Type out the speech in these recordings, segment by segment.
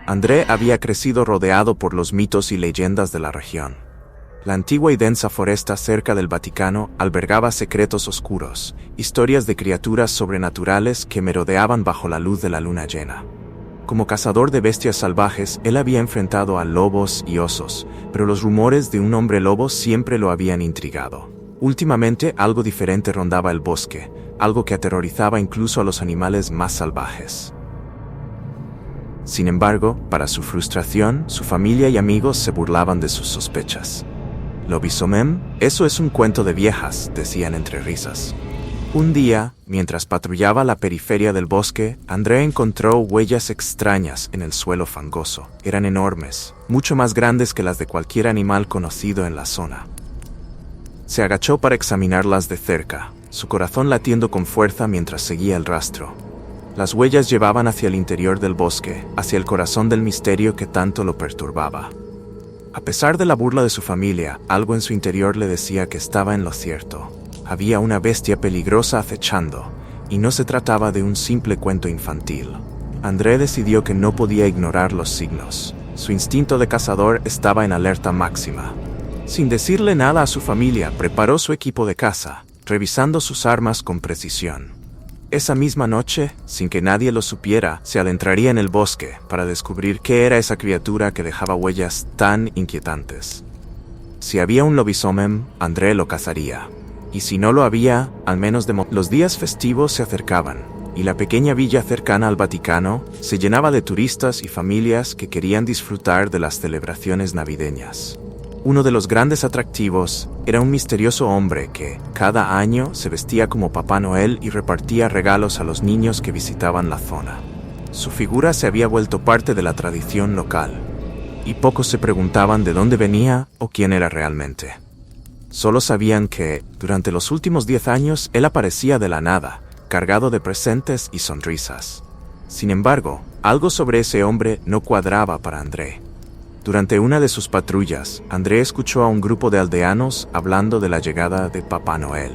André había crecido rodeado por los mitos y leyendas de la región. La antigua y densa foresta cerca del Vaticano albergaba secretos oscuros, historias de criaturas sobrenaturales que merodeaban bajo la luz de la luna llena. Como cazador de bestias salvajes, él había enfrentado a lobos y osos, pero los rumores de un hombre lobo siempre lo habían intrigado. Últimamente, algo diferente rondaba el bosque, algo que aterrorizaba incluso a los animales más salvajes. Sin embargo, para su frustración, su familia y amigos se burlaban de sus sospechas. «Lobisomem, eso es un cuento de viejas», decían entre risas. Un día, mientras patrullaba la periferia del bosque, André encontró huellas extrañas en el suelo fangoso. Eran enormes, mucho más grandes que las de cualquier animal conocido en la zona. Se agachó para examinarlas de cerca, su corazón latiendo con fuerza mientras seguía el rastro. Las huellas llevaban hacia el interior del bosque, hacia el corazón del misterio que tanto lo perturbaba. A pesar de la burla de su familia, algo en su interior le decía que estaba en lo cierto. Había una bestia peligrosa acechando, y no se trataba de un simple cuento infantil. André decidió que no podía ignorar los signos. Su instinto de cazador estaba en alerta máxima. Sin decirle nada a su familia, preparó su equipo de caza, revisando sus armas con precisión. Esa misma noche, sin que nadie lo supiera, se adentraría en el bosque para descubrir qué era esa criatura que dejaba huellas tan inquietantes. Si había un lobisomem, André lo cazaría. Y si no lo había, al menos los días festivos se acercaban, y la pequeña villa cercana al Vaticano se llenaba de turistas y familias que querían disfrutar de las celebraciones navideñas. Uno de los grandes atractivos era un misterioso hombre que, cada año, se vestía como Papá Noel y repartía regalos a los niños que visitaban la zona. Su figura se había vuelto parte de la tradición local, y pocos se preguntaban de dónde venía o quién era realmente. Solo sabían que, durante los últimos 10 años, él aparecía de la nada, cargado de presentes y sonrisas. Sin embargo, algo sobre ese hombre no cuadraba para André. Durante una de sus patrullas, André escuchó a un grupo de aldeanos hablando de la llegada de Papá Noel.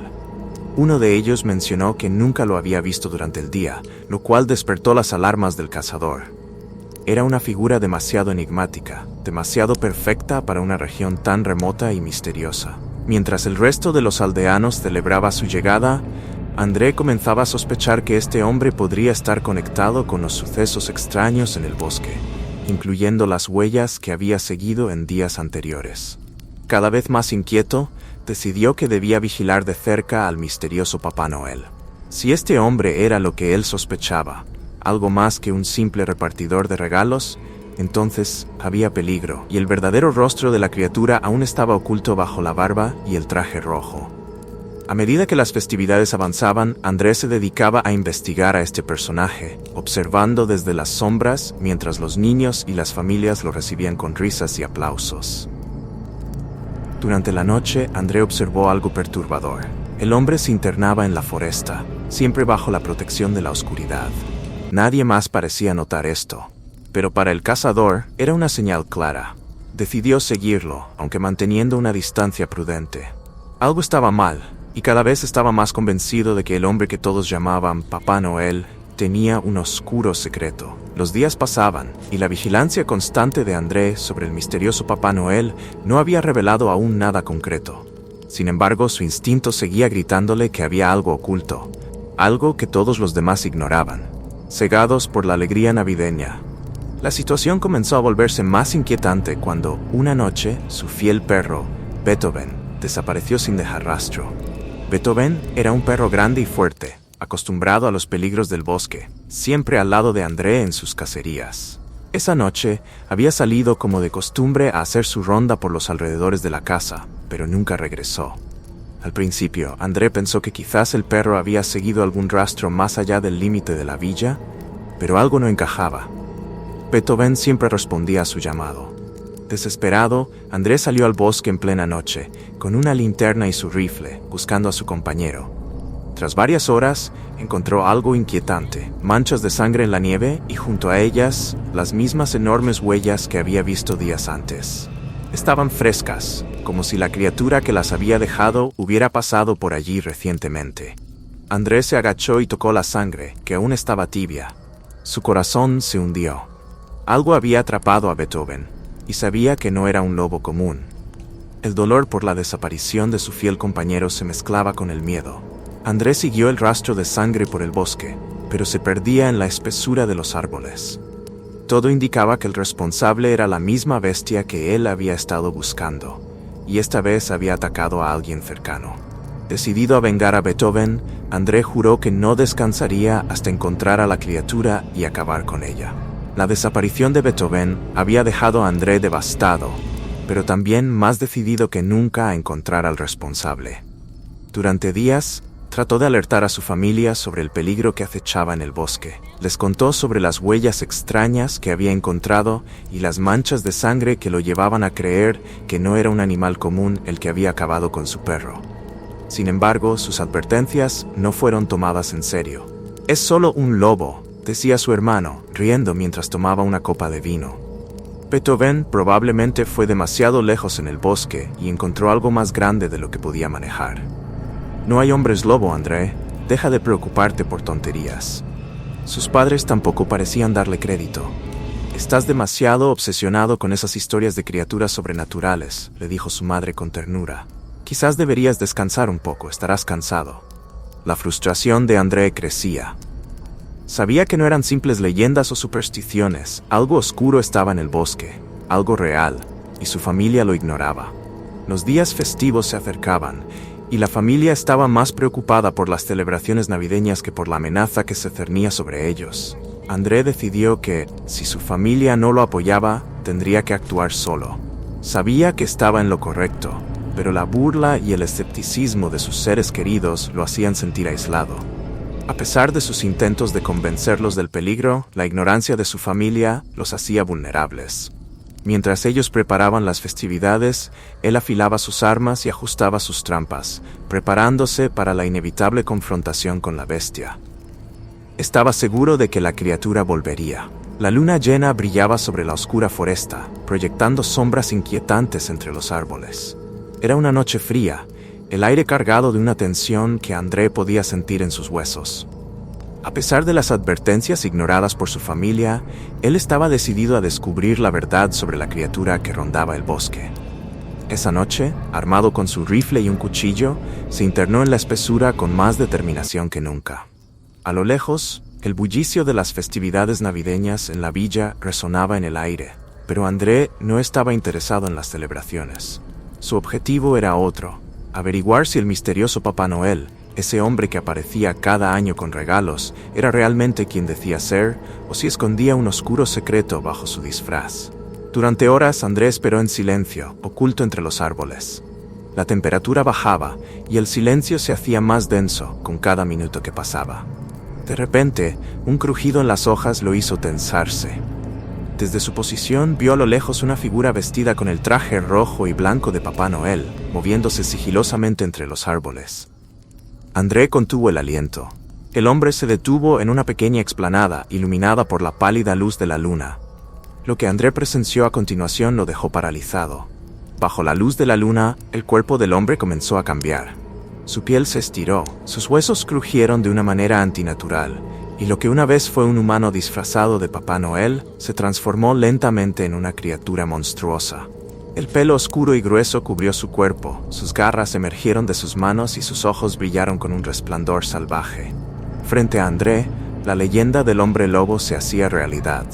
Uno de ellos mencionó que nunca lo había visto durante el día, lo cual despertó las alarmas del cazador. Era una figura demasiado enigmática, demasiado perfecta para una región tan remota y misteriosa. Mientras el resto de los aldeanos celebraba su llegada, André comenzaba a sospechar que este hombre podría estar conectado con los sucesos extraños en el bosque, incluyendo las huellas que había seguido en días anteriores. Cada vez más inquieto, decidió que debía vigilar de cerca al misterioso Papá Noel. Si este hombre era lo que él sospechaba, algo más que un simple repartidor de regalos, entonces había peligro, y el verdadero rostro de la criatura aún estaba oculto bajo la barba y el traje rojo. A medida que las festividades avanzaban, André se dedicaba a investigar a este personaje, observando desde las sombras mientras los niños y las familias lo recibían con risas y aplausos. Durante la noche, André observó algo perturbador. El hombre se internaba en la foresta, siempre bajo la protección de la oscuridad. Nadie más parecía notar esto, pero para el cazador era una señal clara. Decidió seguirlo, aunque manteniendo una distancia prudente. Algo estaba mal, y cada vez estaba más convencido de que el hombre que todos llamaban Papá Noel tenía un oscuro secreto. Los días pasaban, y la vigilancia constante de André sobre el misterioso Papá Noel no había revelado aún nada concreto. Sin embargo, su instinto seguía gritándole que había algo oculto, algo que todos los demás ignoraban, cegados por la alegría navideña. La situación comenzó a volverse más inquietante cuando, una noche, su fiel perro, Beethoven, desapareció sin dejar rastro. Beethoven era un perro grande y fuerte, acostumbrado a los peligros del bosque, siempre al lado de André en sus cacerías. Esa noche había salido como de costumbre a hacer su ronda por los alrededores de la casa, pero nunca regresó. Al principio, André pensó que quizás el perro había seguido algún rastro más allá del límite de la villa, pero algo no encajaba. Beethoven siempre respondía a su llamado. Desesperado, André salió al bosque en plena noche, con una linterna y su rifle, buscando a su compañero. Tras varias horas, encontró algo inquietante: manchas de sangre en la nieve y junto a ellas, las mismas enormes huellas que había visto días antes. Estaban frescas, como si la criatura que las había dejado hubiera pasado por allí recientemente. André se agachó y tocó la sangre, que aún estaba tibia. Su corazón se hundió. Algo había atrapado a Beethoven, y sabía que no era un lobo común. El dolor por la desaparición de su fiel compañero se mezclaba con el miedo. André siguió el rastro de sangre por el bosque, pero se perdía en la espesura de los árboles. Todo indicaba que el responsable era la misma bestia que él había estado buscando, y esta vez había atacado a alguien cercano. Decidido a vengar a Beethoven, André juró que no descansaría hasta encontrar a la criatura y acabar con ella. La desaparición de Beethoven había dejado a André devastado, pero también más decidido que nunca a encontrar al responsable. Durante días, trató de alertar a su familia sobre el peligro que acechaba en el bosque. Les contó sobre las huellas extrañas que había encontrado y las manchas de sangre que lo llevaban a creer que no era un animal común el que había acabado con su perro. Sin embargo, sus advertencias no fueron tomadas en serio. «Es solo un lobo», decía su hermano, riendo mientras tomaba una copa de vino. Beethoven probablemente fue demasiado lejos en el bosque y encontró algo más grande de lo que podía manejar. «No hay hombres lobo, André. Deja de preocuparte por tonterías». Sus padres tampoco parecían darle crédito. «Estás demasiado obsesionado con esas historias de criaturas sobrenaturales», le dijo su madre con ternura. «Quizás deberías descansar un poco, estarás cansado». La frustración de André crecía. Sabía que no eran simples leyendas o supersticiones, algo oscuro estaba en el bosque, algo real, y su familia lo ignoraba. Los días festivos se acercaban, y la familia estaba más preocupada por las celebraciones navideñas que por la amenaza que se cernía sobre ellos. André decidió que, si su familia no lo apoyaba, tendría que actuar solo. Sabía que estaba en lo correcto, pero la burla y el escepticismo de sus seres queridos lo hacían sentir aislado. A pesar de sus intentos de convencerlos del peligro, la ignorancia de su familia los hacía vulnerables. Mientras ellos preparaban las festividades, él afilaba sus armas y ajustaba sus trampas, preparándose para la inevitable confrontación con la bestia. Estaba seguro de que la criatura volvería. La luna llena brillaba sobre la oscura foresta, proyectando sombras inquietantes entre los árboles. Era una noche fría, el aire cargado de una tensión que André podía sentir en sus huesos. A pesar de las advertencias ignoradas por su familia, él estaba decidido a descubrir la verdad sobre la criatura que rondaba el bosque. Esa noche, armado con su rifle y un cuchillo, se internó en la espesura con más determinación que nunca. A lo lejos, el bullicio de las festividades navideñas en la villa resonaba en el aire, pero André no estaba interesado en las celebraciones. Su objetivo era otro: averiguar si el misterioso Papá Noel, ese hombre que aparecía cada año con regalos, era realmente quien decía ser, o si escondía un oscuro secreto bajo su disfraz. Durante horas André esperó en silencio, oculto entre los árboles. La temperatura bajaba y el silencio se hacía más denso con cada minuto que pasaba. De repente, un crujido en las hojas lo hizo tensarse. Desde su posición vio a lo lejos una figura vestida con el traje rojo y blanco de Papá Noel, moviéndose sigilosamente entre los árboles. André contuvo el aliento. El hombre se detuvo en una pequeña explanada iluminada por la pálida luz de la luna. Lo que André presenció a continuación lo dejó paralizado. Bajo la luz de la luna, el cuerpo del hombre comenzó a cambiar. Su piel se estiró, sus huesos crujieron de una manera antinatural, y lo que una vez fue un humano disfrazado de Papá Noel se transformó lentamente en una criatura monstruosa. El pelo oscuro y grueso cubrió su cuerpo, sus garras emergieron de sus manos y sus ojos brillaron con un resplandor salvaje. Frente a André, la leyenda del hombre lobo se hacía realidad.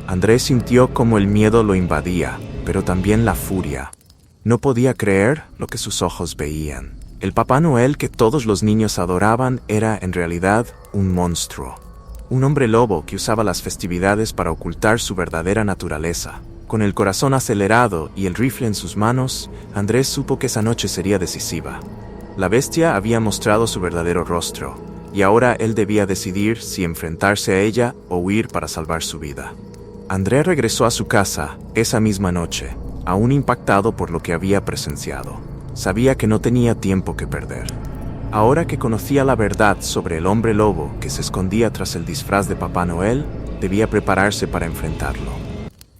André sintió cómo el miedo lo invadía, pero también la furia. No podía creer lo que sus ojos veían. El Papá Noel que todos los niños adoraban era, en realidad, un monstruo. Un hombre lobo que usaba las festividades para ocultar su verdadera naturaleza. Con el corazón acelerado y el rifle en sus manos, Andrés supo que esa noche sería decisiva. La bestia había mostrado su verdadero rostro, y ahora él debía decidir si enfrentarse a ella o huir para salvar su vida. André regresó a su casa esa misma noche, aún impactado por lo que había presenciado. Sabía que no tenía tiempo que perder. Ahora que conocía la verdad sobre el hombre lobo que se escondía tras el disfraz de Papá Noel, debía prepararse para enfrentarlo.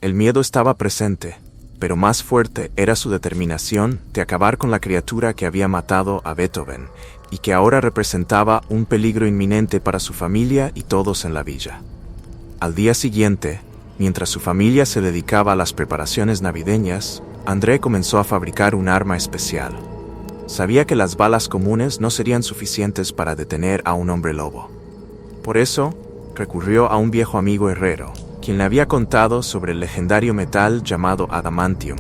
El miedo estaba presente, pero más fuerte era su determinación de acabar con la criatura que había matado a Beethoven y que ahora representaba un peligro inminente para su familia y todos en la villa. Al día siguiente, Mientras su familia se dedicaba a las preparaciones navideñas, André comenzó a fabricar un arma especial. Sabía que las balas comunes no serían suficientes para detener a un hombre lobo. Por eso, recurrió a un viejo amigo herrero, quien le había contado sobre el legendario metal llamado adamantium,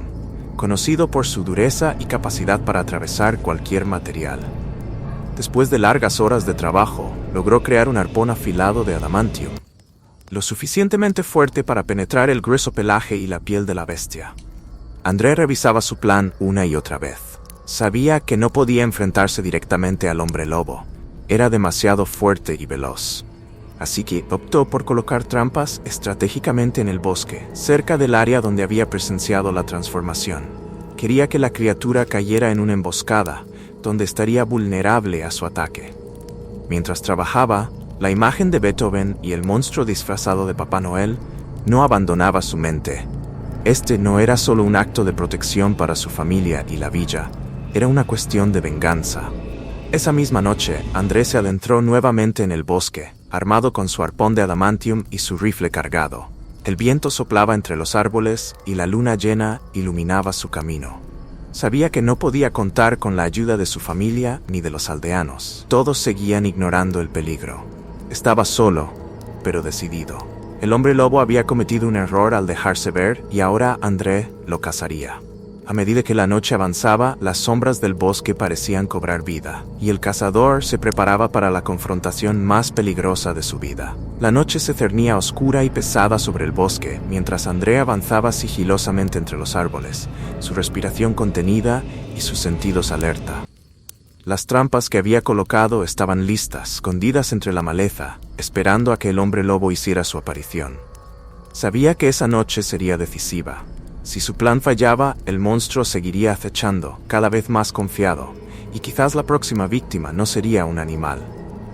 conocido por su dureza y capacidad para atravesar cualquier material. Después de largas horas de trabajo, logró crear un arpón afilado de adamantium, lo suficientemente fuerte para penetrar el grueso pelaje y la piel de la bestia. André revisaba su plan una y otra vez. Sabía que no podía enfrentarse directamente al hombre lobo. Era demasiado fuerte y veloz. Así que optó por colocar trampas estratégicamente en el bosque, cerca del área donde había presenciado la transformación. Quería que la criatura cayera en una emboscada, donde estaría vulnerable a su ataque. Mientras trabajaba, la imagen de Beethoven y el monstruo disfrazado de Papá Noel no abandonaba su mente. Este no era solo un acto de protección para su familia y la villa, era una cuestión de venganza. Esa misma noche, André se adentró nuevamente en el bosque, armado con su arpón de adamantium y su rifle cargado. El viento soplaba entre los árboles y la luna llena iluminaba su camino. Sabía que no podía contar con la ayuda de su familia ni de los aldeanos. Todos seguían ignorando el peligro. Estaba solo, pero decidido. El hombre lobo había cometido un error al dejarse ver y ahora André lo cazaría. A medida que la noche avanzaba, las sombras del bosque parecían cobrar vida, y el cazador se preparaba para la confrontación más peligrosa de su vida. La noche se cernía oscura y pesada sobre el bosque, mientras André avanzaba sigilosamente entre los árboles, su respiración contenida y sus sentidos alerta. Las trampas que había colocado estaban listas, escondidas entre la maleza, esperando a que el hombre lobo hiciera su aparición. Sabía que esa noche sería decisiva. Si su plan fallaba, el monstruo seguiría acechando, cada vez más confiado, y quizás la próxima víctima no sería un animal,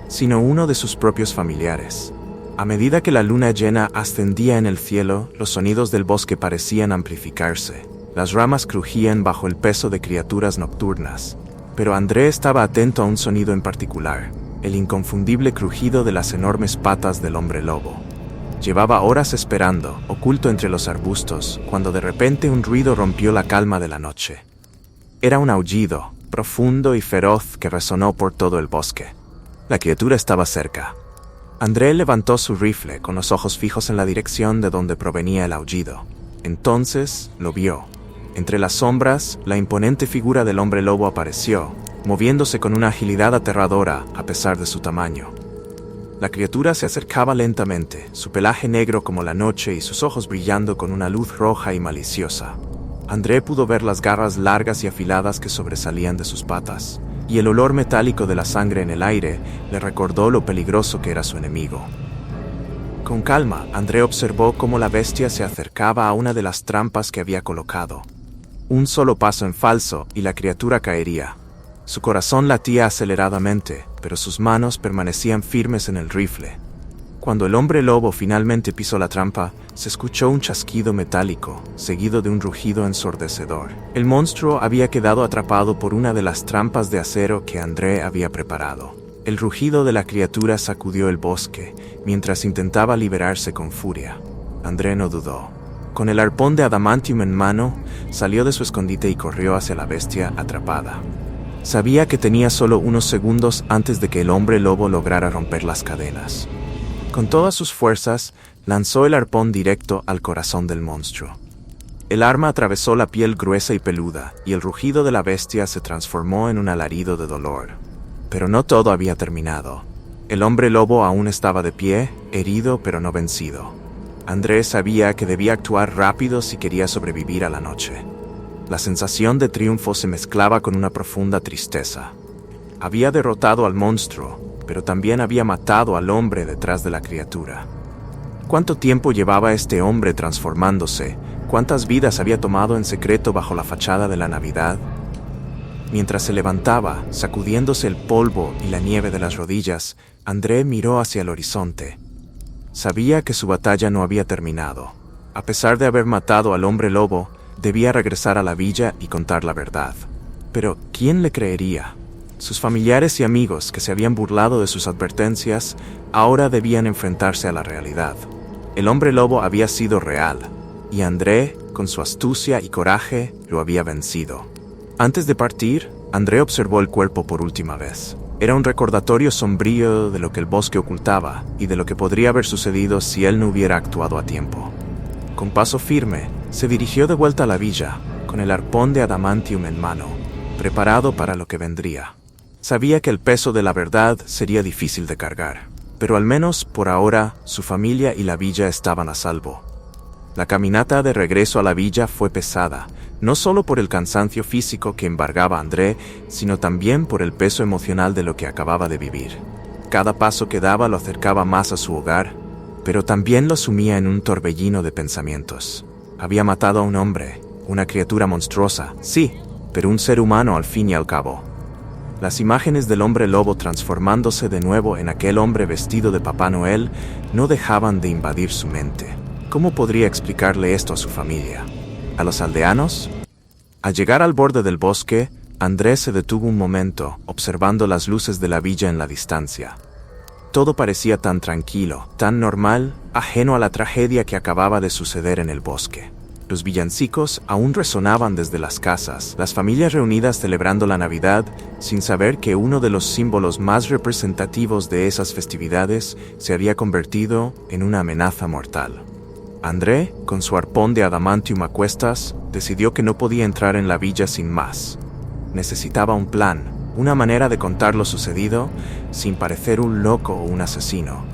sino uno de sus propios familiares. A medida que la luna llena ascendía en el cielo, los sonidos del bosque parecían amplificarse. Las ramas crujían bajo el peso de criaturas nocturnas. Pero André estaba atento a un sonido en particular, el inconfundible crujido de las enormes patas del hombre lobo. Llevaba horas esperando, oculto entre los arbustos, cuando de repente un ruido rompió la calma de la noche. Era un aullido, profundo y feroz, que resonó por todo el bosque. La criatura estaba cerca. André levantó su rifle, con los ojos fijos en la dirección de donde provenía el aullido. Entonces lo vio. Entre las sombras, la imponente figura del hombre lobo apareció, moviéndose con una agilidad aterradora a pesar de su tamaño. La criatura se acercaba lentamente, su pelaje negro como la noche y sus ojos brillando con una luz roja y maliciosa. André pudo ver las garras largas y afiladas que sobresalían de sus patas, y el olor metálico de la sangre en el aire le recordó lo peligroso que era su enemigo. Con calma, André observó cómo la bestia se acercaba a una de las trampas que había colocado. Un solo paso en falso y la criatura caería. Su corazón latía aceleradamente, pero sus manos permanecían firmes en el rifle. Cuando el hombre lobo finalmente pisó la trampa, se escuchó un chasquido metálico, seguido de un rugido ensordecedor. El monstruo había quedado atrapado por una de las trampas de acero que André había preparado. El rugido de la criatura sacudió el bosque, mientras intentaba liberarse con furia. André no dudó. Con el arpón de adamantium en mano, salió de su escondite y corrió hacia la bestia atrapada. Sabía que tenía solo unos segundos antes de que el hombre lobo lograra romper las cadenas. Con todas sus fuerzas, lanzó el arpón directo al corazón del monstruo. El arma atravesó la piel gruesa y peluda, y el rugido de la bestia se transformó en un alarido de dolor. Pero no todo había terminado. El hombre lobo aún estaba de pie, herido pero no vencido. André sabía que debía actuar rápido si quería sobrevivir a la noche. La sensación de triunfo se mezclaba con una profunda tristeza. Había derrotado al monstruo, pero también había matado al hombre detrás de la criatura. ¿Cuánto tiempo llevaba este hombre transformándose? ¿Cuántas vidas había tomado en secreto bajo la fachada de la Navidad? Mientras se levantaba, sacudiéndose el polvo y la nieve de las rodillas, André miró hacia el horizonte. Sabía que su batalla no había terminado. A pesar de haber matado al hombre lobo, debía regresar a la villa y contar la verdad. Pero, ¿quién le creería? Sus familiares y amigos, que se habían burlado de sus advertencias, ahora debían enfrentarse a la realidad. El hombre lobo había sido real, y André, con su astucia y coraje, lo había vencido. Antes de partir, André observó el cuerpo por última vez. Era un recordatorio sombrío de lo que el bosque ocultaba y de lo que podría haber sucedido si él no hubiera actuado a tiempo. Con paso firme, se dirigió de vuelta a la villa, con el arpón de adamantium en mano, preparado para lo que vendría. Sabía que el peso de la verdad sería difícil de cargar, pero al menos por ahora su familia y la villa estaban a salvo. La caminata de regreso a la villa fue pesada, no solo por el cansancio físico que embargaba a André, sino también por el peso emocional de lo que acababa de vivir. Cada paso que daba lo acercaba más a su hogar, pero también lo sumía en un torbellino de pensamientos. Había matado a un hombre, una criatura monstruosa, sí, pero un ser humano al fin y al cabo. Las imágenes del hombre lobo transformándose de nuevo en aquel hombre vestido de Papá Noel no dejaban de invadir su mente. ¿Cómo podría explicarle esto a su familia? ¿A los aldeanos? Al llegar al borde del bosque, Andrés se detuvo un momento, observando las luces de la villa en la distancia. Todo parecía tan tranquilo, tan normal, ajeno a la tragedia que acababa de suceder en el bosque. Los villancicos aún resonaban desde las casas, las familias reunidas celebrando la Navidad, sin saber que uno de los símbolos más representativos de esas festividades se había convertido en una amenaza mortal. André, con su arpón de adamantium a cuestas, decidió que no podía entrar en la villa sin más. Necesitaba un plan, una manera de contar lo sucedido sin parecer un loco o un asesino.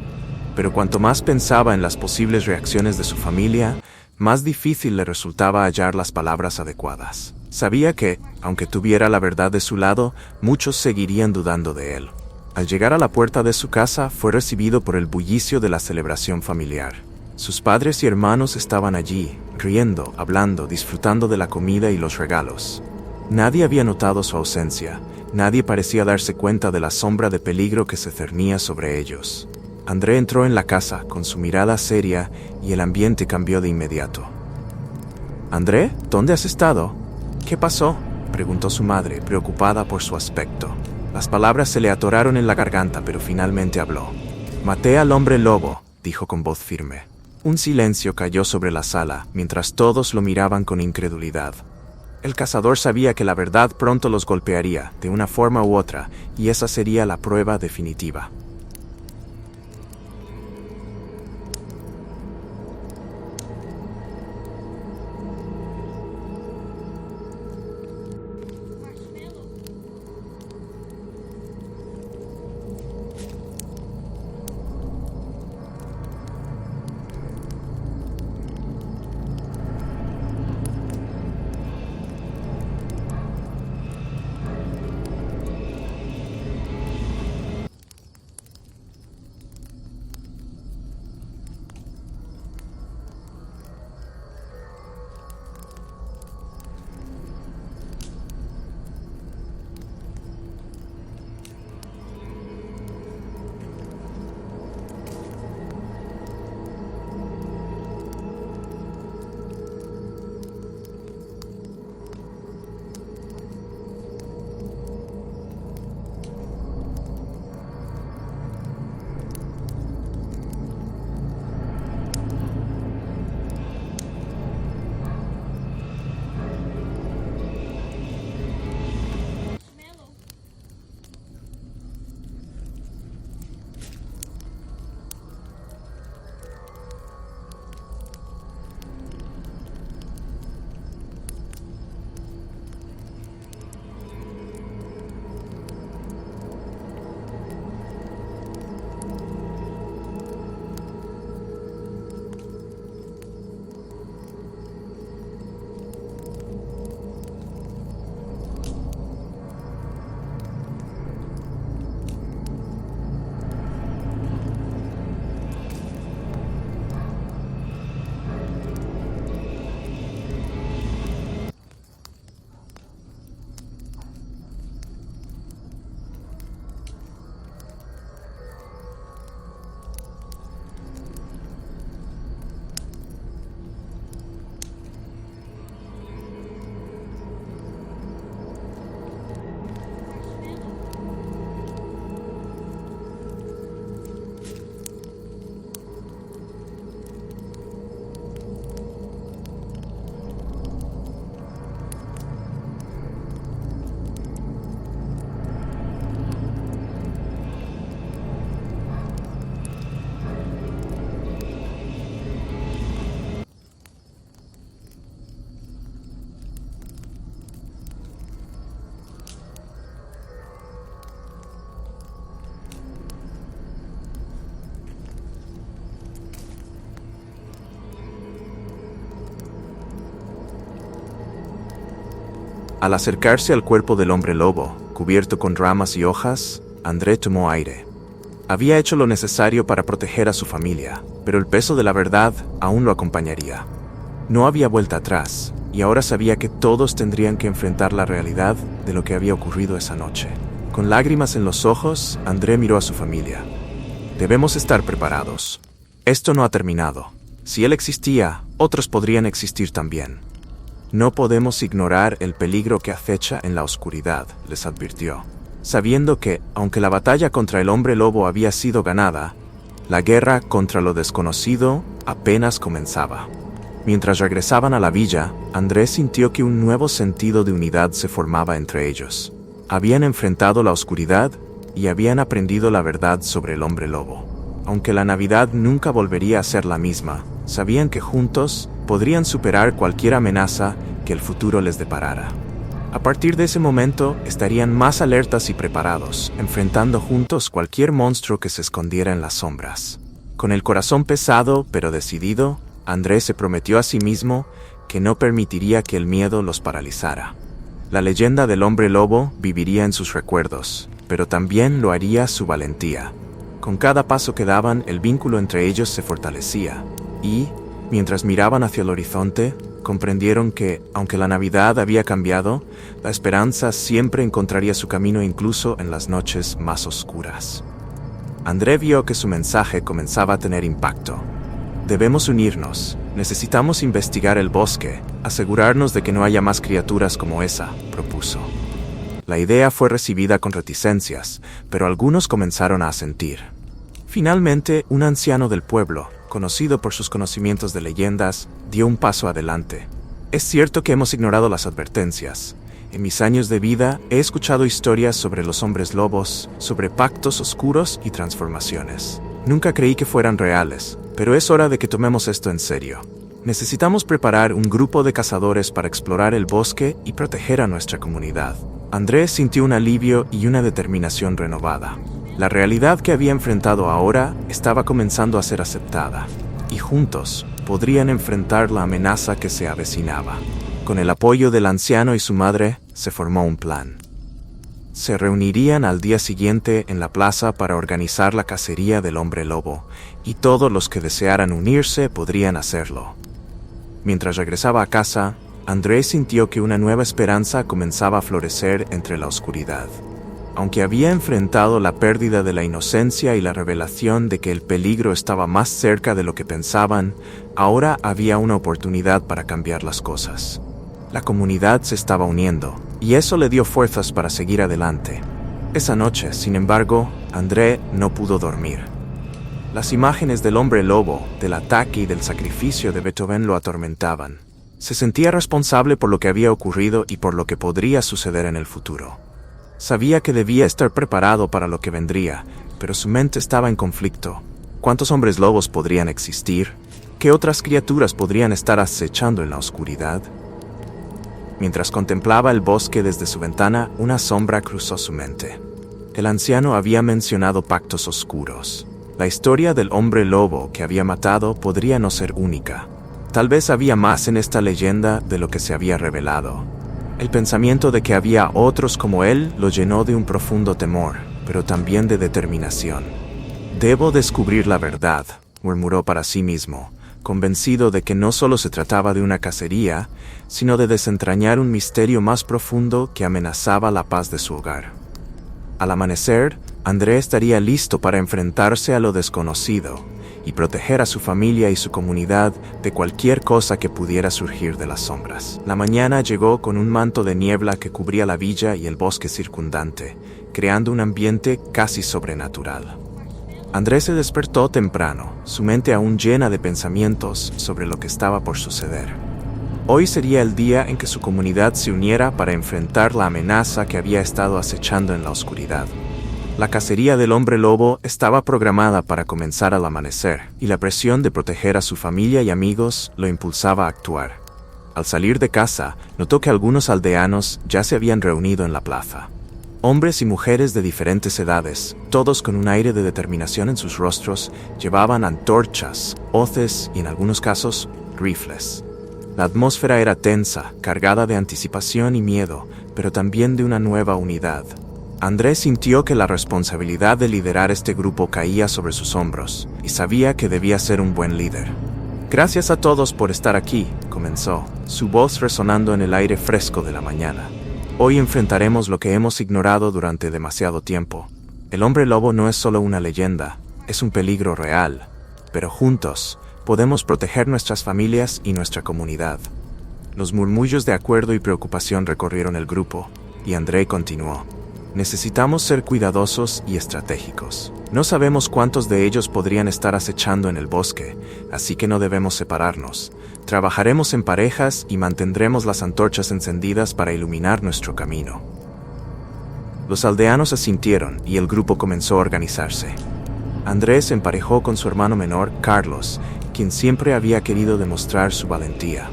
Pero cuanto más pensaba en las posibles reacciones de su familia, más difícil le resultaba hallar las palabras adecuadas. Sabía que, aunque tuviera la verdad de su lado, muchos seguirían dudando de él. Al llegar a la puerta de su casa, fue recibido por el bullicio de la celebración familiar. Sus padres y hermanos estaban allí, riendo, hablando, disfrutando de la comida y los regalos. Nadie había notado su ausencia, nadie parecía darse cuenta de la sombra de peligro que se cernía sobre ellos. André entró en la casa con su mirada seria y el ambiente cambió de inmediato. «¿André? ¿Dónde has estado?» «¿Qué pasó?», preguntó su madre, preocupada por su aspecto. Las palabras se le atoraron en la garganta, pero finalmente habló. «Maté al hombre lobo», dijo con voz firme. Un silencio cayó sobre la sala, mientras todos lo miraban con incredulidad. El cazador sabía que la verdad pronto los golpearía, de una forma u otra, y esa sería la prueba definitiva. Al acercarse al cuerpo del hombre lobo, cubierto con ramas y hojas, André tomó aire. Había hecho lo necesario para proteger a su familia, pero el peso de la verdad aún lo acompañaría. No había vuelta atrás, y ahora sabía que todos tendrían que enfrentar la realidad de lo que había ocurrido esa noche. Con lágrimas en los ojos, André miró a su familia. Debemos estar preparados. Esto no ha terminado. Si él existía, otros podrían existir también. No podemos ignorar el peligro que acecha en la oscuridad, les advirtió, sabiendo que, aunque la batalla contra el hombre lobo había sido ganada, la guerra contra lo desconocido apenas comenzaba. Mientras regresaban a la villa, Andrés sintió que un nuevo sentido de unidad se formaba entre ellos. Habían enfrentado la oscuridad y habían aprendido la verdad sobre el hombre lobo. Aunque la Navidad nunca volvería a ser la misma, sabían que juntos podrían superar cualquier amenaza que el futuro les deparara. A partir de ese momento, estarían más alertas y preparados, enfrentando juntos cualquier monstruo que se escondiera en las sombras. Con el corazón pesado, pero decidido, Andrés se prometió a sí mismo que no permitiría que el miedo los paralizara. La leyenda del hombre lobo viviría en sus recuerdos, pero también lo haría su valentía. Con cada paso que daban, el vínculo entre ellos se fortalecía, y, mientras miraban hacia el horizonte, comprendieron que, aunque la Navidad había cambiado, la esperanza siempre encontraría su camino incluso en las noches más oscuras. André vio que su mensaje comenzaba a tener impacto. Debemos unirnos, necesitamos investigar el bosque, asegurarnos de que no haya más criaturas como esa, propuso. La idea fue recibida con reticencias, pero algunos comenzaron a asentir. Finalmente, un anciano del pueblo, conocido por sus conocimientos de leyendas, dio un paso adelante. Es cierto que hemos ignorado las advertencias. En mis años de vida he escuchado historias sobre los hombres lobos, sobre pactos oscuros y transformaciones. Nunca creí que fueran reales, pero es hora de que tomemos esto en serio. Necesitamos preparar un grupo de cazadores para explorar el bosque y proteger a nuestra comunidad. Andrés sintió un alivio y una determinación renovada. La realidad que había enfrentado ahora estaba comenzando a ser aceptada, y juntos podrían enfrentar la amenaza que se avecinaba. Con el apoyo del anciano y su madre, se formó un plan. Se reunirían al día siguiente en la plaza para organizar la cacería del hombre lobo, y todos los que desearan unirse podrían hacerlo. Mientras regresaba a casa, Andrés sintió que una nueva esperanza comenzaba a florecer entre la oscuridad. Aunque había enfrentado la pérdida de la inocencia y la revelación de que el peligro estaba más cerca de lo que pensaban, ahora había una oportunidad para cambiar las cosas. La comunidad se estaba uniendo, y eso le dio fuerzas para seguir adelante. Esa noche, sin embargo, André no pudo dormir. Las imágenes del hombre lobo, del ataque y del sacrificio de Beethoven lo atormentaban. Se sentía responsable por lo que había ocurrido y por lo que podría suceder en el futuro. Sabía que debía estar preparado para lo que vendría, pero su mente estaba en conflicto. ¿Cuántos hombres lobos podrían existir? ¿Qué otras criaturas podrían estar acechando en la oscuridad? Mientras contemplaba el bosque desde su ventana, una sombra cruzó su mente. El anciano había mencionado pactos oscuros. La historia del hombre lobo que había matado podría no ser única. Tal vez había más en esta leyenda de lo que se había revelado. El pensamiento de que había otros como él lo llenó de un profundo temor, pero también de determinación. «Debo descubrir la verdad», murmuró para sí mismo, convencido de que no solo se trataba de una cacería, sino de desentrañar un misterio más profundo que amenazaba la paz de su hogar. Al amanecer, André estaría listo para enfrentarse a lo desconocido y proteger a su familia y su comunidad de cualquier cosa que pudiera surgir de las sombras. La mañana llegó con un manto de niebla que cubría la villa y el bosque circundante, creando un ambiente casi sobrenatural. Andrés se despertó temprano, su mente aún llena de pensamientos sobre lo que estaba por suceder. Hoy sería el día en que su comunidad se uniera para enfrentar la amenaza que había estado acechando en la oscuridad. La cacería del hombre lobo estaba programada para comenzar al amanecer, y la presión de proteger a su familia y amigos lo impulsaba a actuar. Al salir de casa, notó que algunos aldeanos ya se habían reunido en la plaza. Hombres y mujeres de diferentes edades, todos con un aire de determinación en sus rostros, llevaban antorchas, hoces y en algunos casos, rifles. La atmósfera era tensa, cargada de anticipación y miedo, pero también de una nueva unidad. André sintió que la responsabilidad de liderar este grupo caía sobre sus hombros, y sabía que debía ser un buen líder. «Gracias a todos por estar aquí», comenzó, su voz resonando en el aire fresco de la mañana. «Hoy enfrentaremos lo que hemos ignorado durante demasiado tiempo. El hombre lobo no es solo una leyenda, es un peligro real, pero juntos podemos proteger nuestras familias y nuestra comunidad». Los murmullos de acuerdo y preocupación recorrieron el grupo, y André continuó. «Necesitamos ser cuidadosos y estratégicos. No sabemos cuántos de ellos podrían estar acechando en el bosque, así que no debemos separarnos. Trabajaremos en parejas y mantendremos las antorchas encendidas para iluminar nuestro camino». Los aldeanos asintieron y el grupo comenzó a organizarse. Andrés se emparejó con su hermano menor, Carlos, quien siempre había querido demostrar su valentía.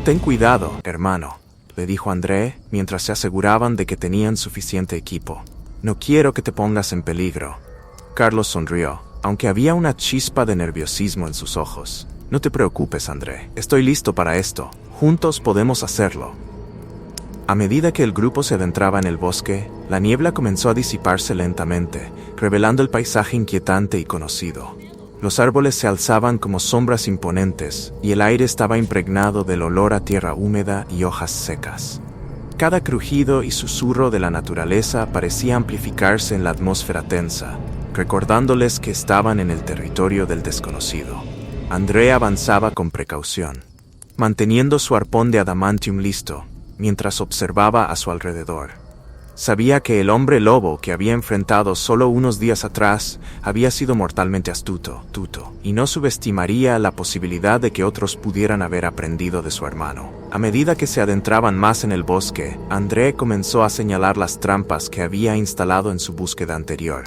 «Ten cuidado, hermano», le dijo André mientras se aseguraban de que tenían suficiente equipo. «No quiero que te pongas en peligro». Carlos sonrió, aunque había una chispa de nerviosismo en sus ojos. «No te preocupes, André. Estoy listo para esto. Juntos podemos hacerlo». A medida que el grupo se adentraba en el bosque, la niebla comenzó a disiparse lentamente, revelando el paisaje inquietante y conocido. Los árboles se alzaban como sombras imponentes, y el aire estaba impregnado del olor a tierra húmeda y hojas secas. Cada crujido y susurro de la naturaleza parecía amplificarse en la atmósfera tensa, recordándoles que estaban en el territorio del desconocido. André avanzaba con precaución, manteniendo su arpón de adamantium listo, mientras observaba a su alrededor. Sabía que el hombre lobo que había enfrentado solo unos días atrás había sido mortalmente astuto, y no subestimaría la posibilidad de que otros pudieran haber aprendido de su hermano. A medida que se adentraban más en el bosque, André comenzó a señalar las trampas que había instalado en su búsqueda anterior.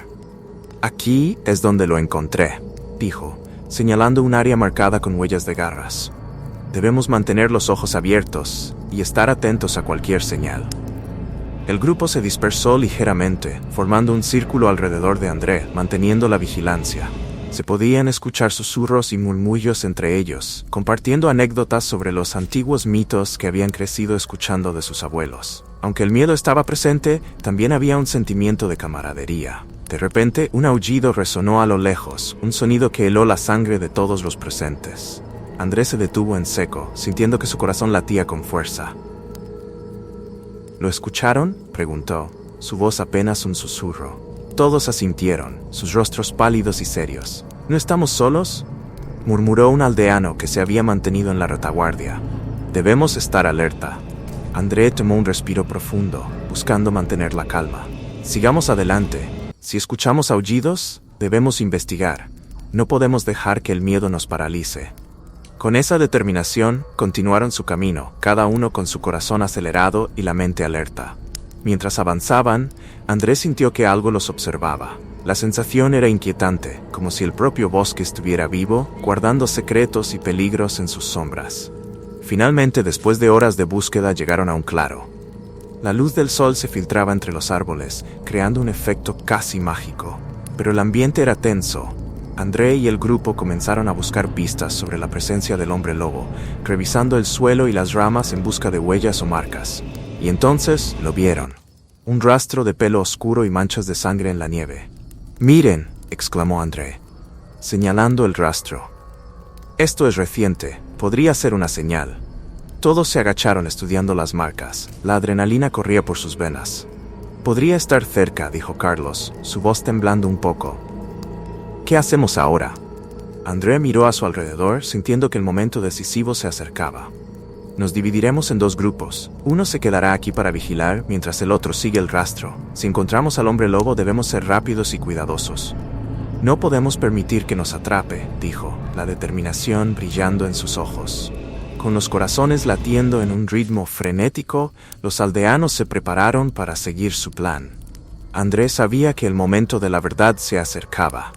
«Aquí es donde lo encontré», dijo, señalando un área marcada con huellas de garras. «Debemos mantener los ojos abiertos y estar atentos a cualquier señal». El grupo se dispersó ligeramente, formando un círculo alrededor de André, manteniendo la vigilancia. Se podían escuchar susurros y murmullos entre ellos, compartiendo anécdotas sobre los antiguos mitos que habían crecido escuchando de sus abuelos. Aunque el miedo estaba presente, también había un sentimiento de camaradería. De repente, un aullido resonó a lo lejos, un sonido que heló la sangre de todos los presentes. André se detuvo en seco, sintiendo que su corazón latía con fuerza. «¿Lo escucharon?», preguntó, su voz apenas un susurro. Todos asintieron, sus rostros pálidos y serios. «¿No estamos solos?», murmuró un aldeano que se había mantenido en la retaguardia. «Debemos estar alerta». André tomó un respiro profundo, buscando mantener la calma. «Sigamos adelante. Si escuchamos aullidos, debemos investigar. No podemos dejar que el miedo nos paralice». Con esa determinación, continuaron su camino, cada uno con su corazón acelerado y la mente alerta. Mientras avanzaban, Andrés sintió que algo los observaba. La sensación era inquietante, como si el propio bosque estuviera vivo, guardando secretos y peligros en sus sombras. Finalmente, después de horas de búsqueda, llegaron a un claro. La luz del sol se filtraba entre los árboles, creando un efecto casi mágico. Pero el ambiente era tenso. André y el grupo comenzaron a buscar pistas sobre la presencia del hombre lobo, revisando el suelo y las ramas en busca de huellas o marcas. Y entonces lo vieron. Un rastro de pelo oscuro y manchas de sangre en la nieve. «Miren», exclamó André, señalando el rastro. «Esto es reciente, podría ser una señal». Todos se agacharon estudiando las marcas. La adrenalina corría por sus venas. «Podría estar cerca», dijo Carlos, su voz temblando un poco. «¿Qué hacemos ahora?». André miró a su alrededor, sintiendo que el momento decisivo se acercaba. «Nos dividiremos en dos grupos. Uno se quedará aquí para vigilar, mientras el otro sigue el rastro. Si encontramos al hombre lobo, debemos ser rápidos y cuidadosos». «No podemos permitir que nos atrape», dijo, la determinación brillando en sus ojos. Con los corazones latiendo en un ritmo frenético, los aldeanos se prepararon para seguir su plan. André sabía que el momento de la verdad se acercaba.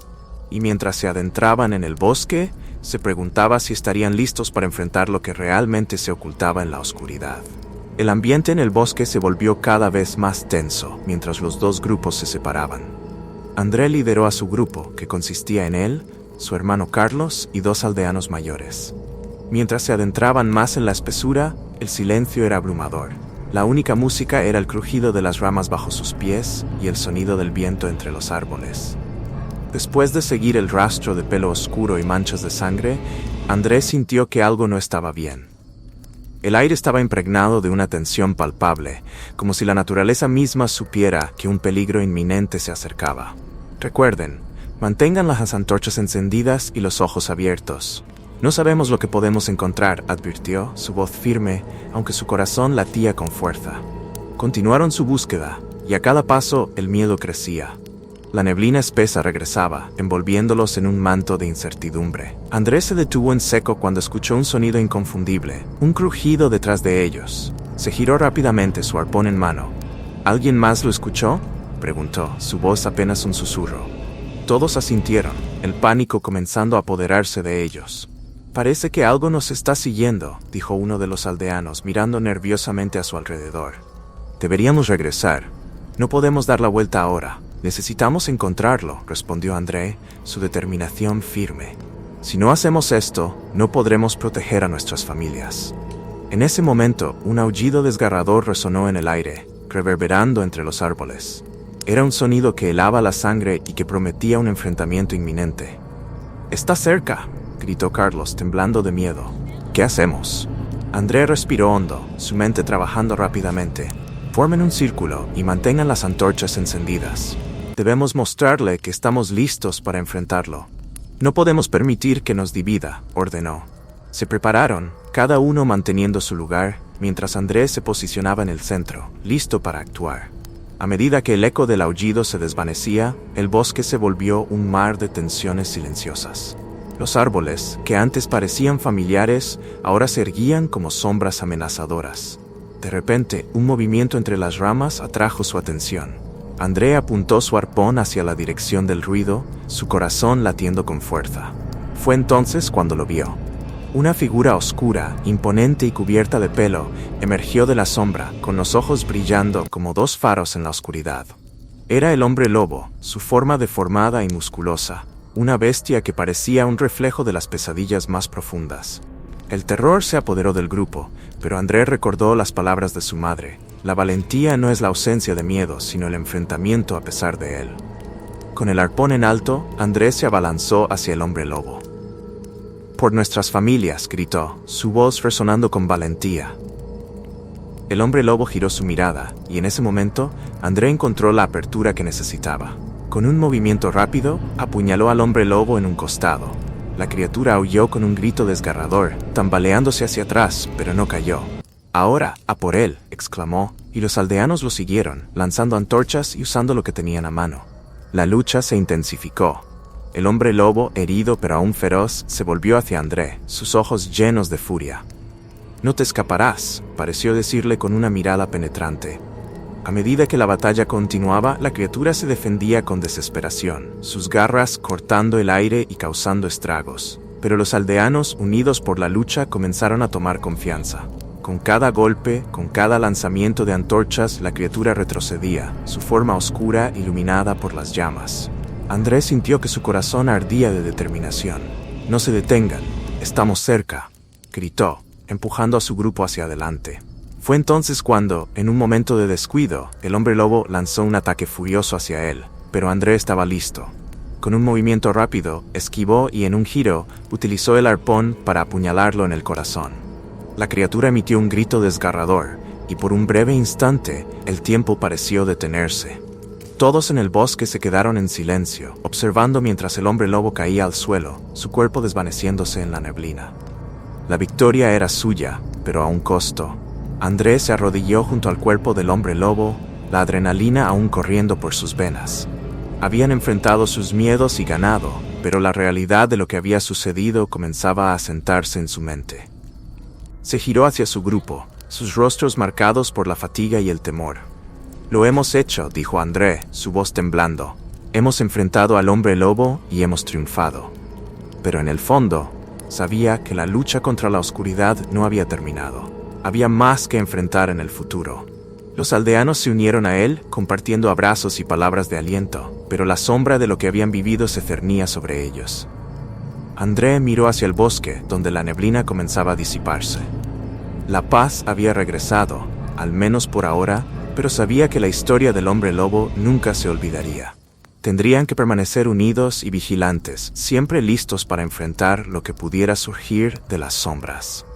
Y mientras se adentraban en el bosque, se preguntaba si estarían listos para enfrentar lo que realmente se ocultaba en la oscuridad. El ambiente en el bosque se volvió cada vez más tenso mientras los dos grupos se separaban. André lideró a su grupo, que consistía en él, su hermano Carlos y dos aldeanos mayores. Mientras se adentraban más en la espesura, el silencio era abrumador. La única música era el crujido de las ramas bajo sus pies y el sonido del viento entre los árboles. Después de seguir el rastro de pelo oscuro y manchas de sangre, Andrés sintió que algo no estaba bien. El aire estaba impregnado de una tensión palpable, como si la naturaleza misma supiera que un peligro inminente se acercaba. Recuerden, mantengan las antorchas encendidas y los ojos abiertos. No sabemos lo que podemos encontrar, advirtió, su voz firme, aunque su corazón latía con fuerza. Continuaron su búsqueda, y a cada paso el miedo crecía. La neblina espesa regresaba, envolviéndolos en un manto de incertidumbre. Andrés se detuvo en seco cuando escuchó un sonido inconfundible, un crujido detrás de ellos. Se giró rápidamente, su arpón en mano. ¿Alguien más lo escuchó?, preguntó, su voz apenas un susurro. Todos asintieron, el pánico comenzando a apoderarse de ellos. «Parece que algo nos está siguiendo», dijo uno de los aldeanos, mirando nerviosamente a su alrededor. «Deberíamos regresar. No podemos dar la vuelta ahora. Necesitamos encontrarlo», respondió André, su determinación firme. «Si no hacemos esto, no podremos proteger a nuestras familias». En ese momento, un aullido desgarrador resonó en el aire, reverberando entre los árboles. Era un sonido que helaba la sangre y que prometía un enfrentamiento inminente. «Está cerca», gritó Carlos, temblando de miedo. «¿Qué hacemos?». André respiró hondo, su mente trabajando rápidamente. «Formen un círculo y mantengan las antorchas encendidas. Debemos mostrarle que estamos listos para enfrentarlo. No podemos permitir que nos divida», ordenó. Se prepararon, cada uno manteniendo su lugar, mientras Andrés se posicionaba en el centro, listo para actuar. A medida que el eco del aullido se desvanecía, el bosque se volvió un mar de tensiones silenciosas. Los árboles, que antes parecían familiares, ahora se erguían como sombras amenazadoras. De repente, un movimiento entre las ramas atrajo su atención. André apuntó su arpón hacia la dirección del ruido, su corazón latiendo con fuerza. Fue entonces cuando lo vio. Una figura oscura, imponente y cubierta de pelo, emergió de la sombra, con los ojos brillando como dos faros en la oscuridad. Era el hombre lobo, su forma deformada y musculosa, una bestia que parecía un reflejo de las pesadillas más profundas. El terror se apoderó del grupo, pero André recordó las palabras de su madre. La valentía no es la ausencia de miedo, sino el enfrentamiento a pesar de él. Con el arpón en alto, André se abalanzó hacia el hombre lobo. «Por nuestras familias», gritó, su voz resonando con valentía. El hombre lobo giró su mirada, y en ese momento, André encontró la apertura que necesitaba. Con un movimiento rápido, apuñaló al hombre lobo en un costado. La criatura aulló con un grito desgarrador, tambaleándose hacia atrás, pero no cayó. «Ahora, a por él», exclamó, y los aldeanos lo siguieron, lanzando antorchas y usando lo que tenían a mano. La lucha se intensificó. El hombre lobo, herido pero aún feroz, se volvió hacia André, sus ojos llenos de furia. «No te escaparás», pareció decirle con una mirada penetrante. A medida que la batalla continuaba, la criatura se defendía con desesperación, sus garras cortando el aire y causando estragos. Pero los aldeanos, unidos por la lucha, comenzaron a tomar confianza. Con cada golpe, con cada lanzamiento de antorchas, la criatura retrocedía, su forma oscura iluminada por las llamas. Andrés sintió que su corazón ardía de determinación. «No se detengan, estamos cerca», gritó, empujando a su grupo hacia adelante. Fue entonces cuando, en un momento de descuido, el hombre lobo lanzó un ataque furioso hacia él, pero André estaba listo. Con un movimiento rápido, esquivó y en un giro, utilizó el arpón para apuñalarlo en el corazón. La criatura emitió un grito desgarrador, y por un breve instante, el tiempo pareció detenerse. Todos en el bosque se quedaron en silencio, observando mientras el hombre lobo caía al suelo, su cuerpo desvaneciéndose en la neblina. La victoria era suya, pero a un costo. André se arrodilló junto al cuerpo del hombre lobo, la adrenalina aún corriendo por sus venas. Habían enfrentado sus miedos y ganado, pero la realidad de lo que había sucedido comenzaba a asentarse en su mente. Se giró hacia su grupo, sus rostros marcados por la fatiga y el temor. «Lo hemos hecho», dijo André, su voz temblando. «Hemos enfrentado al hombre lobo y hemos triunfado». Pero en el fondo, sabía que la lucha contra la oscuridad no había terminado. Había más que enfrentar en el futuro. Los aldeanos se unieron a él, compartiendo abrazos y palabras de aliento, pero la sombra de lo que habían vivido se cernía sobre ellos. André miró hacia el bosque, donde la neblina comenzaba a disiparse. La paz había regresado, al menos por ahora, pero sabía que la historia del hombre lobo nunca se olvidaría. Tendrían que permanecer unidos y vigilantes, siempre listos para enfrentar lo que pudiera surgir de las sombras.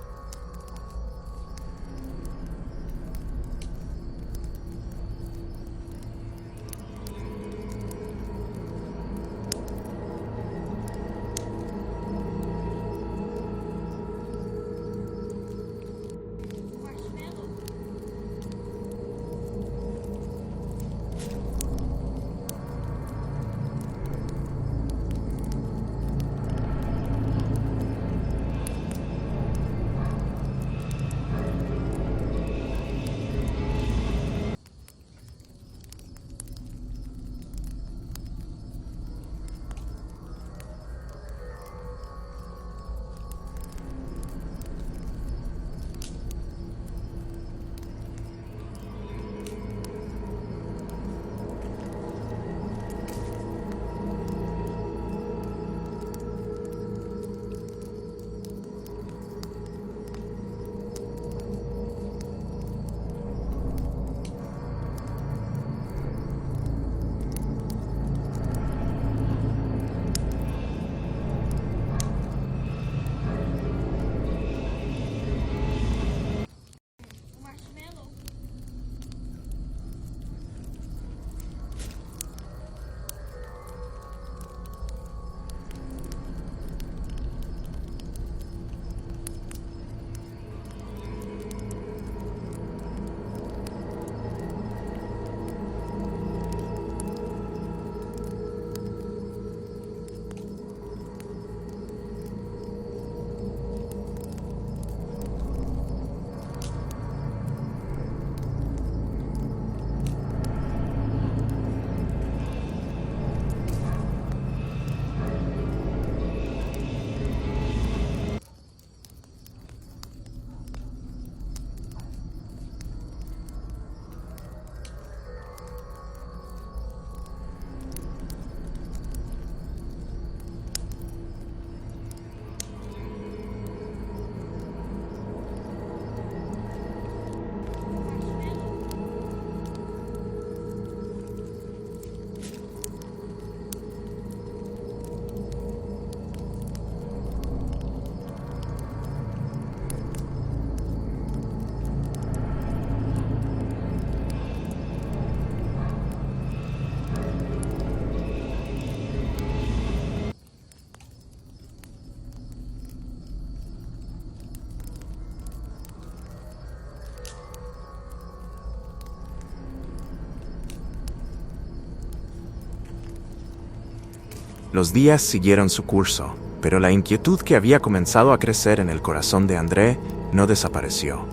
Los días siguieron su curso, pero la inquietud que había comenzado a crecer en el corazón de André no desapareció.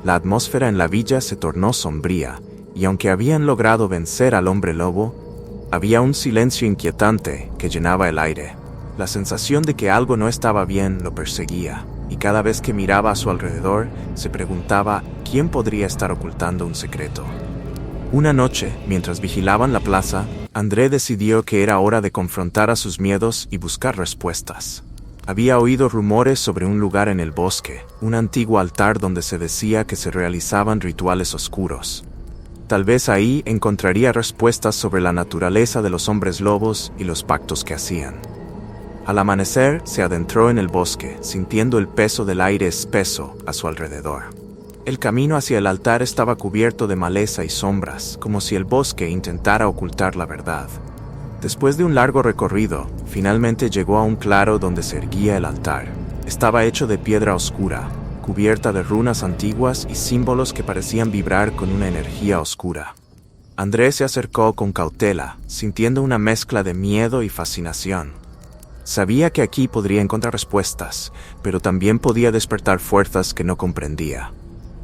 La atmósfera en la villa se tornó sombría, y aunque habían logrado vencer al hombre lobo, había un silencio inquietante que llenaba el aire. La sensación de que algo no estaba bien lo perseguía, y cada vez que miraba a su alrededor, se preguntaba quién podría estar ocultando un secreto. Una noche, mientras vigilaban la plaza, André decidió que era hora de confrontar a sus miedos y buscar respuestas. Había oído rumores sobre un lugar en el bosque, un antiguo altar donde se decía que se realizaban rituales oscuros. Tal vez ahí encontraría respuestas sobre la naturaleza de los hombres lobos y los pactos que hacían. Al amanecer, se adentró en el bosque, sintiendo el peso del aire espeso a su alrededor. El camino hacia el altar estaba cubierto de maleza y sombras, como si el bosque intentara ocultar la verdad. Después de un largo recorrido, finalmente llegó a un claro donde se erguía el altar. Estaba hecho de piedra oscura, cubierta de runas antiguas y símbolos que parecían vibrar con una energía oscura. André se acercó con cautela, sintiendo una mezcla de miedo y fascinación. Sabía que aquí podría encontrar respuestas, pero también podía despertar fuerzas que no comprendía.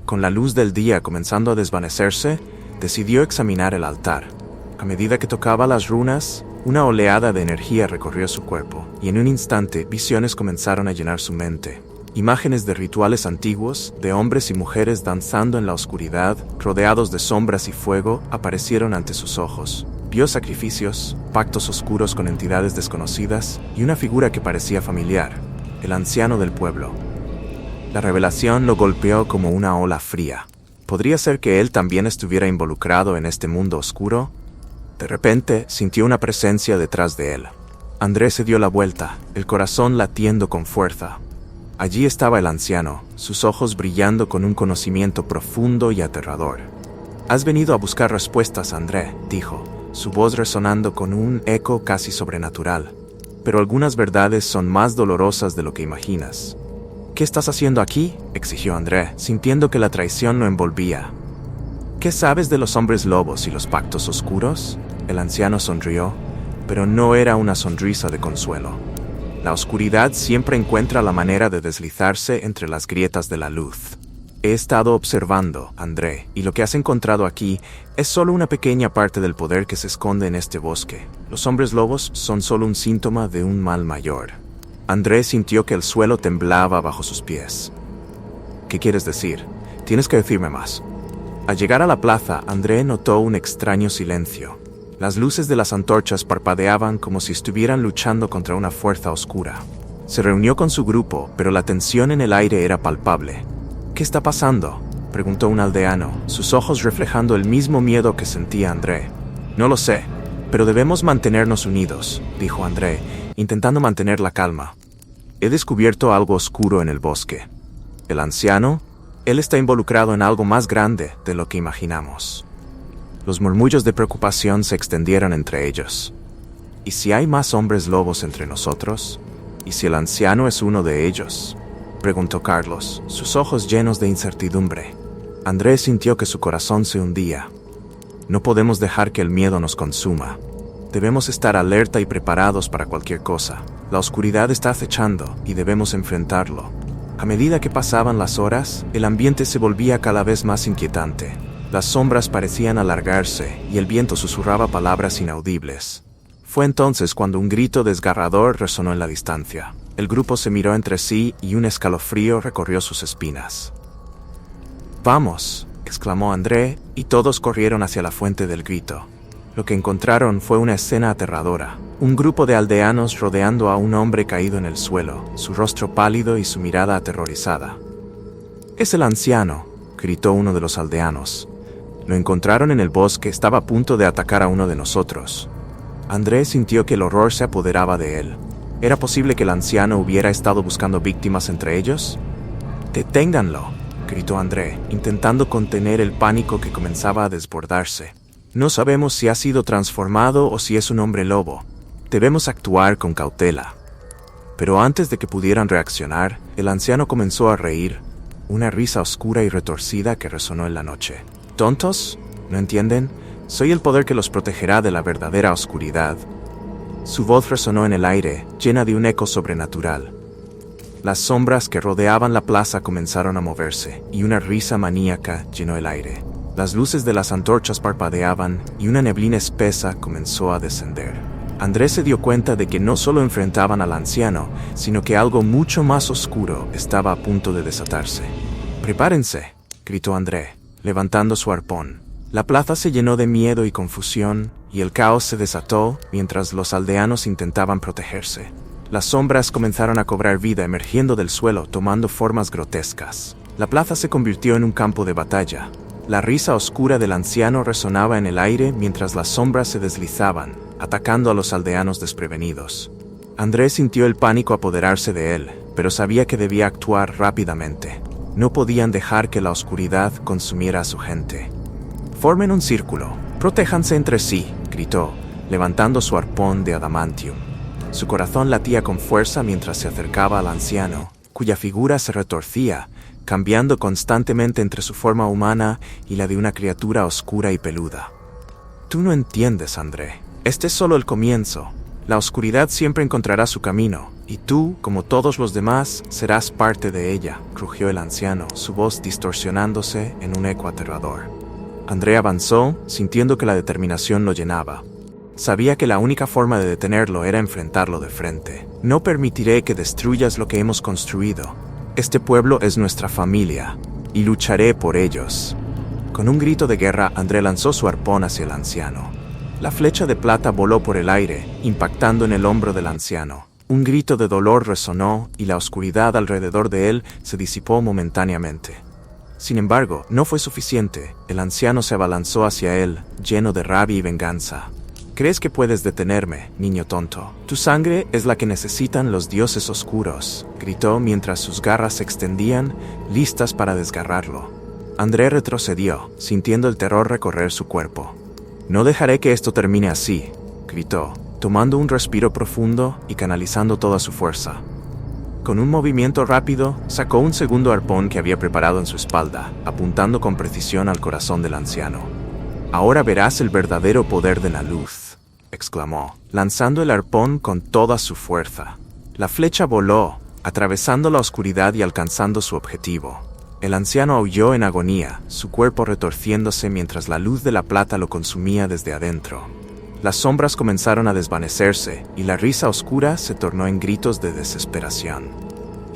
Con la luz del día comenzando a desvanecerse, decidió examinar el altar. A medida que tocaba las runas, una oleada de energía recorrió su cuerpo, y en un instante visiones comenzaron a llenar su mente. Imágenes de rituales antiguos, de hombres y mujeres danzando en la oscuridad, rodeados de sombras y fuego, aparecieron ante sus ojos. Vio sacrificios, pactos oscuros con entidades desconocidas y una figura que parecía familiar, el anciano del pueblo. La revelación lo golpeó como una ola fría. ¿Podría ser que él también estuviera involucrado en este mundo oscuro? De repente, sintió una presencia detrás de él. André se dio la vuelta, el corazón latiendo con fuerza. Allí estaba el anciano, sus ojos brillando con un conocimiento profundo y aterrador. «Has venido a buscar respuestas, André», dijo, su voz resonando con un eco casi sobrenatural. «Pero algunas verdades son más dolorosas de lo que imaginas». «¿Qué estás haciendo aquí?», exigió André, sintiendo que la traición lo envolvía. «¿Qué sabes de los hombres lobos y los pactos oscuros?». El anciano sonrió, pero no era una sonrisa de consuelo. La oscuridad siempre encuentra la manera de deslizarse entre las grietas de la luz. He estado observando, André, y lo que has encontrado aquí es solo una pequeña parte del poder que se esconde en este bosque. Los hombres lobos son solo un síntoma de un mal mayor. André sintió que el suelo temblaba bajo sus pies. «¿Qué quieres decir? Tienes que decirme más». Al llegar a la plaza, André notó un extraño silencio. Las luces de las antorchas parpadeaban como si estuvieran luchando contra una fuerza oscura. Se reunió con su grupo, pero la tensión en el aire era palpable. «¿Qué está pasando?», preguntó un aldeano, sus ojos reflejando el mismo miedo que sentía André. «No lo sé, pero debemos mantenernos unidos», dijo André, intentando mantener la calma. «He descubierto algo oscuro en el bosque. El anciano, él está involucrado en algo más grande de lo que imaginamos». Los murmullos de preocupación se extendieron entre ellos. ¿Y si hay más hombres lobos entre nosotros? ¿Y si el anciano es uno de ellos?, preguntó Carlos, sus ojos llenos de incertidumbre. André sintió que su corazón se hundía. No podemos dejar que el miedo nos consuma. Debemos estar alerta y preparados para cualquier cosa. La oscuridad está acechando y debemos enfrentarlo. A medida que pasaban las horas, el ambiente se volvía cada vez más inquietante. Las sombras parecían alargarse y el viento susurraba palabras inaudibles. Fue entonces cuando un grito desgarrador resonó en la distancia. El grupo se miró entre sí y un escalofrío recorrió sus espinas. «¡Vamos!», exclamó André, y todos corrieron hacia la fuente del grito. Lo que encontraron fue una escena aterradora. Un grupo de aldeanos rodeando a un hombre caído en el suelo, su rostro pálido y su mirada aterrorizada. «¡Es el anciano!», gritó uno de los aldeanos. «Lo encontraron en el bosque, estaba a punto de atacar a uno de nosotros». André sintió que el horror se apoderaba de él. ¿Era posible que el anciano hubiera estado buscando víctimas entre ellos? «¡Deténganlo!», gritó André, intentando contener el pánico que comenzaba a desbordarse. «No sabemos si ha sido transformado o si es un hombre lobo. Debemos actuar con cautela». Pero antes de que pudieran reaccionar, el anciano comenzó a reír, una risa oscura y retorcida que resonó en la noche. «¿Tontos? ¿No entienden? Soy el poder que los protegerá de la verdadera oscuridad». Su voz resonó en el aire, llena de un eco sobrenatural. Las sombras que rodeaban la plaza comenzaron a moverse, y una risa maníaca llenó el aire. Las luces de las antorchas parpadeaban, y una neblina espesa comenzó a descender. Andrés se dio cuenta de que no solo enfrentaban al anciano, sino que algo mucho más oscuro estaba a punto de desatarse. «¡Prepárense!», gritó André, levantando su arpón. La plaza se llenó de miedo y confusión, y el caos se desató mientras los aldeanos intentaban protegerse. Las sombras comenzaron a cobrar vida emergiendo del suelo, tomando formas grotescas. La plaza se convirtió en un campo de batalla. La risa oscura del anciano resonaba en el aire mientras las sombras se deslizaban, atacando a los aldeanos desprevenidos. Andrés sintió el pánico apoderarse de él, pero sabía que debía actuar rápidamente. No podían dejar que la oscuridad consumiera a su gente. «Formen un círculo. Protéjanse entre sí», gritó, levantando su arpón de adamantium. Su corazón latía con fuerza mientras se acercaba al anciano, cuya figura se retorcía, cambiando constantemente entre su forma humana y la de una criatura oscura y peluda. «Tú no entiendes, André. Este es solo el comienzo. La oscuridad siempre encontrará su camino, y tú, como todos los demás, serás parte de ella», rugió el anciano, su voz distorsionándose en un eco aterrador. André avanzó, sintiendo que la determinación lo llenaba. Sabía que la única forma de detenerlo era enfrentarlo de frente. «No permitiré que destruyas lo que hemos construido. Este pueblo es nuestra familia, y lucharé por ellos». Con un grito de guerra, André lanzó su arpón hacia el anciano. La flecha de plata voló por el aire, impactando en el hombro del anciano. Un grito de dolor resonó y la oscuridad alrededor de él se disipó momentáneamente. Sin embargo, no fue suficiente. El anciano se abalanzó hacia él, lleno de rabia y venganza. ¿Crees que puedes detenerme, niño tonto? Tu sangre es la que necesitan los dioses oscuros, gritó mientras sus garras se extendían, listas para desgarrarlo. André retrocedió, sintiendo el terror recorrer su cuerpo. No dejaré que esto termine así, gritó, tomando un respiro profundo y canalizando toda su fuerza. Con un movimiento rápido, sacó un segundo arpón que había preparado en su espalda, apuntando con precisión al corazón del anciano. «Ahora verás el verdadero poder de la luz», exclamó, lanzando el arpón con toda su fuerza. La flecha voló, atravesando la oscuridad y alcanzando su objetivo. El anciano aulló en agonía, su cuerpo retorciéndose mientras la luz de la plata lo consumía desde adentro. Las sombras comenzaron a desvanecerse y la risa oscura se tornó en gritos de desesperación.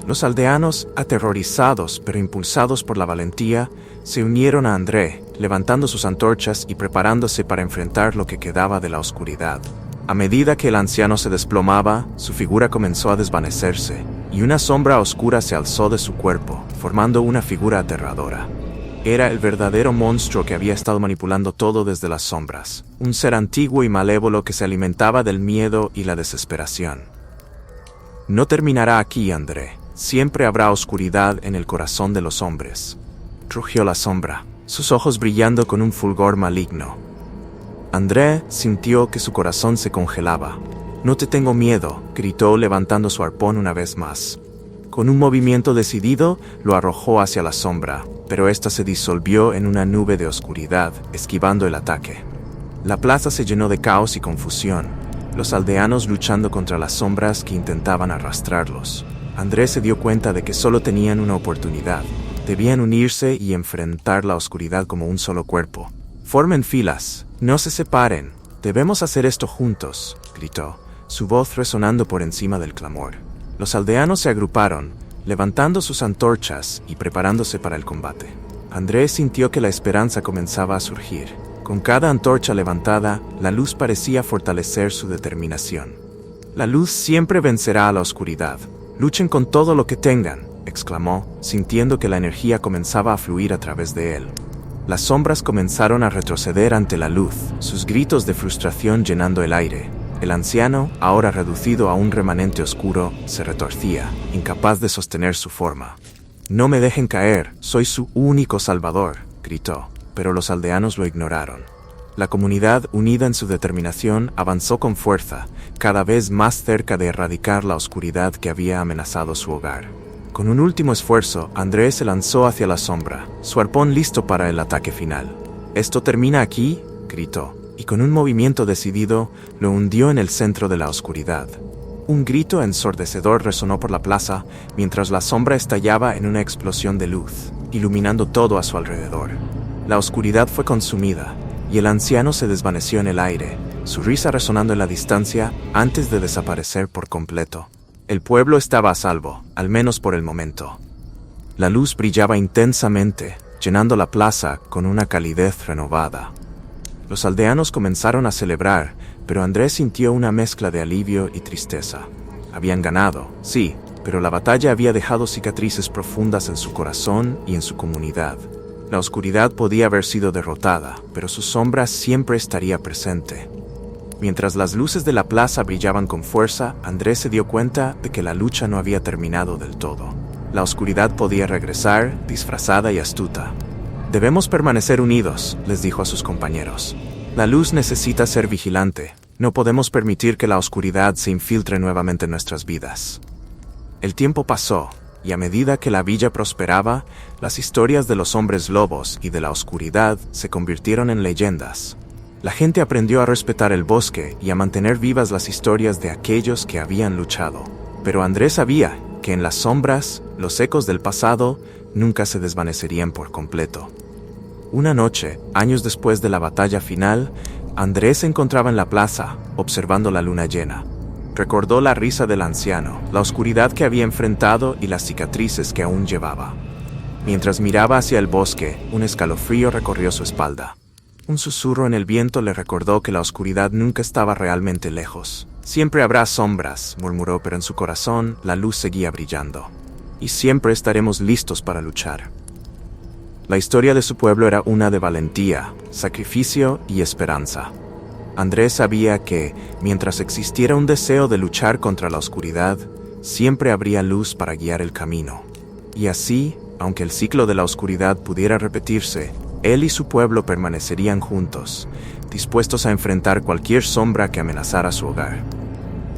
Los aldeanos, aterrorizados pero impulsados por la valentía, se unieron a André, levantando sus antorchas y preparándose para enfrentar lo que quedaba de la oscuridad. A medida que el anciano se desplomaba, su figura comenzó a desvanecerse, y una sombra oscura se alzó de su cuerpo, formando una figura aterradora. Era el verdadero monstruo que había estado manipulando todo desde las sombras, un ser antiguo y malévolo que se alimentaba del miedo y la desesperación. «No terminará aquí, André. Siempre habrá oscuridad en el corazón de los hombres», rugió la sombra, sus ojos brillando con un fulgor maligno. André sintió que su corazón se congelaba. «No te tengo miedo», gritó levantando su arpón una vez más. Con un movimiento decidido, lo arrojó hacia la sombra, pero ésta se disolvió en una nube de oscuridad, esquivando el ataque. La plaza se llenó de caos y confusión, los aldeanos luchando contra las sombras que intentaban arrastrarlos. André se dio cuenta de que solo tenían una oportunidad. Debían unirse y enfrentar la oscuridad como un solo cuerpo. «Formen filas, no se separen, debemos hacer esto juntos», gritó, su voz resonando por encima del clamor. Los aldeanos se agruparon, levantando sus antorchas y preparándose para el combate. André sintió que la esperanza comenzaba a surgir. Con cada antorcha levantada, la luz parecía fortalecer su determinación. «La luz siempre vencerá a la oscuridad. Luchen con todo lo que tengan», exclamó, sintiendo que la energía comenzaba a fluir a través de él. Las sombras comenzaron a retroceder ante la luz, sus gritos de frustración llenando el aire. El anciano, ahora reducido a un remanente oscuro, se retorcía, incapaz de sostener su forma. «No me dejen caer, soy su único salvador», gritó, pero los aldeanos lo ignoraron. La comunidad, unida en su determinación, avanzó con fuerza, cada vez más cerca de erradicar la oscuridad que había amenazado su hogar. Con un último esfuerzo, André se lanzó hacia la sombra, su arpón listo para el ataque final. «¿Esto termina aquí?», gritó, y con un movimiento decidido, lo hundió en el centro de la oscuridad. Un grito ensordecedor resonó por la plaza, mientras la sombra estallaba en una explosión de luz, iluminando todo a su alrededor. La oscuridad fue consumida, y el anciano se desvaneció en el aire, su risa resonando en la distancia antes de desaparecer por completo. El pueblo estaba a salvo, al menos por el momento. La luz brillaba intensamente, llenando la plaza con una calidez renovada. Los aldeanos comenzaron a celebrar, pero Andrés sintió una mezcla de alivio y tristeza. Habían ganado, sí, pero la batalla había dejado cicatrices profundas en su corazón y en su comunidad. La oscuridad podía haber sido derrotada, pero su sombra siempre estaría presente. Mientras las luces de la plaza brillaban con fuerza, Andrés se dio cuenta de que la lucha no había terminado del todo. La oscuridad podía regresar, disfrazada y astuta. «Debemos permanecer unidos», les dijo a sus compañeros. «La luz necesita ser vigilante. No podemos permitir que la oscuridad se infiltre nuevamente en nuestras vidas». El tiempo pasó, y a medida que la villa prosperaba, las historias de los hombres lobos y de la oscuridad se convirtieron en leyendas. La gente aprendió a respetar el bosque y a mantener vivas las historias de aquellos que habían luchado. Pero Andrés sabía que en las sombras, los ecos del pasado nunca se desvanecerían por completo. Una noche, años después de la batalla final, Andrés se encontraba en la plaza, observando la luna llena. Recordó la risa del anciano, la oscuridad que había enfrentado y las cicatrices que aún llevaba. Mientras miraba hacia el bosque, un escalofrío recorrió su espalda. Un susurro en el viento le recordó que la oscuridad nunca estaba realmente lejos. Siempre habrá sombras, murmuró, pero en su corazón la luz seguía brillando. Y siempre estaremos listos para luchar. La historia de su pueblo era una de valentía, sacrificio y esperanza. Andrés sabía que, mientras existiera un deseo de luchar contra la oscuridad, siempre habría luz para guiar el camino. Y así, aunque el ciclo de la oscuridad pudiera repetirse, él y su pueblo permanecerían juntos, dispuestos a enfrentar cualquier sombra que amenazara su hogar.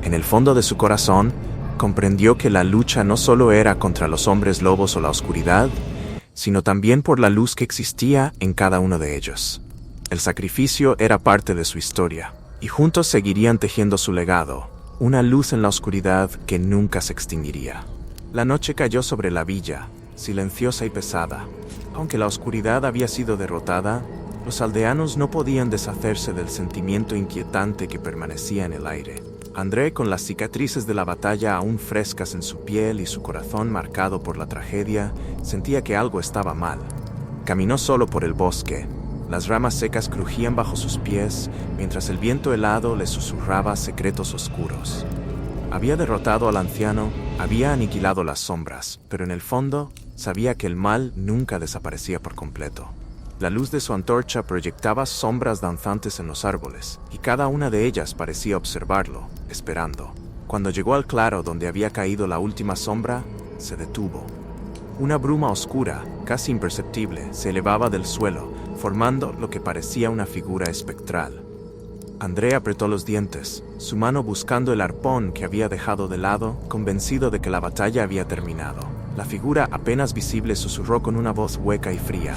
En el fondo de su corazón, comprendió que la lucha no solo era contra los hombres lobos o la oscuridad, sino también por la luz que existía en cada uno de ellos. El sacrificio era parte de su historia, y juntos seguirían tejiendo su legado, una luz en la oscuridad que nunca se extinguiría. La noche cayó sobre la villa, silenciosa y pesada. Aunque la oscuridad había sido derrotada, los aldeanos no podían deshacerse del sentimiento inquietante que permanecía en el aire. André, con las cicatrices de la batalla aún frescas en su piel y su corazón marcado por la tragedia, sentía que algo estaba mal. Caminó solo por el bosque. Las ramas secas crujían bajo sus pies, mientras el viento helado le susurraba secretos oscuros. Había derrotado al anciano, había aniquilado las sombras, pero en el fondo sabía que el mal nunca desaparecía por completo. La luz de su antorcha proyectaba sombras danzantes en los árboles, y cada una de ellas parecía observarlo, esperando. Cuando llegó al claro donde había caído la última sombra, se detuvo. Una bruma oscura, casi imperceptible, se elevaba del suelo, formando lo que parecía una figura espectral. André apretó los dientes, su mano buscando el arpón que había dejado de lado, convencido de que la batalla había terminado. La figura apenas visible susurró con una voz hueca y fría: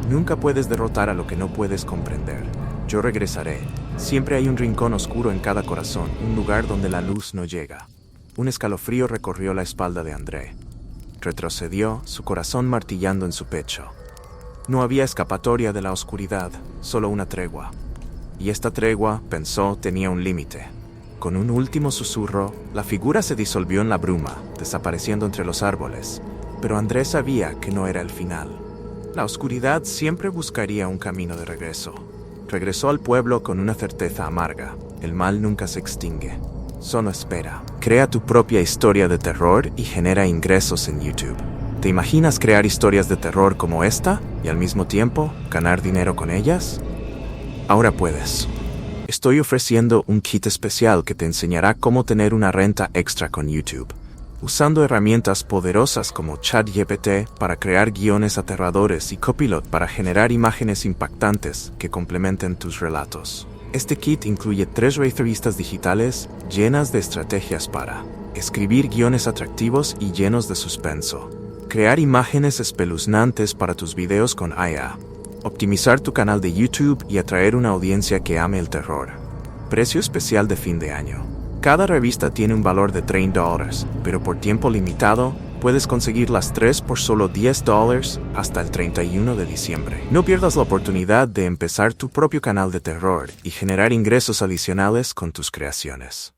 «Nunca puedes derrotar a lo que no puedes comprender. Yo regresaré. Siempre hay un rincón oscuro en cada corazón, un lugar donde la luz no llega». Un escalofrío recorrió la espalda de André. Retrocedió, su corazón martillando en su pecho. No había escapatoria de la oscuridad, solo una tregua. Y esta tregua, pensó, tenía un límite. Con un último susurro, la figura se disolvió en la bruma, desapareciendo entre los árboles. Pero Andrés sabía que no era el final. La oscuridad siempre buscaría un camino de regreso. Regresó al pueblo con una certeza amarga: el mal nunca se extingue, solo espera. Crea tu propia historia de terror y genera ingresos en YouTube. ¿Te imaginas crear historias de terror como esta y al mismo tiempo ganar dinero con ellas? Ahora puedes. Estoy ofreciendo un kit especial que te enseñará cómo tener una renta extra con YouTube, usando herramientas poderosas como ChatGPT para crear guiones aterradores y Copilot para generar imágenes impactantes que complementen tus relatos. Este kit incluye 3 revistas digitales llenas de estrategias para escribir guiones atractivos y llenos de suspenso, crear imágenes espeluznantes para tus videos con IA, optimizar tu canal de YouTube y atraer una audiencia que ame el terror. Precio especial de fin de año. Cada revista tiene un valor de $30, pero por tiempo limitado puedes conseguir las 3 por solo $10 hasta el 31 de diciembre. No pierdas la oportunidad de empezar tu propio canal de terror y generar ingresos adicionales con tus creaciones.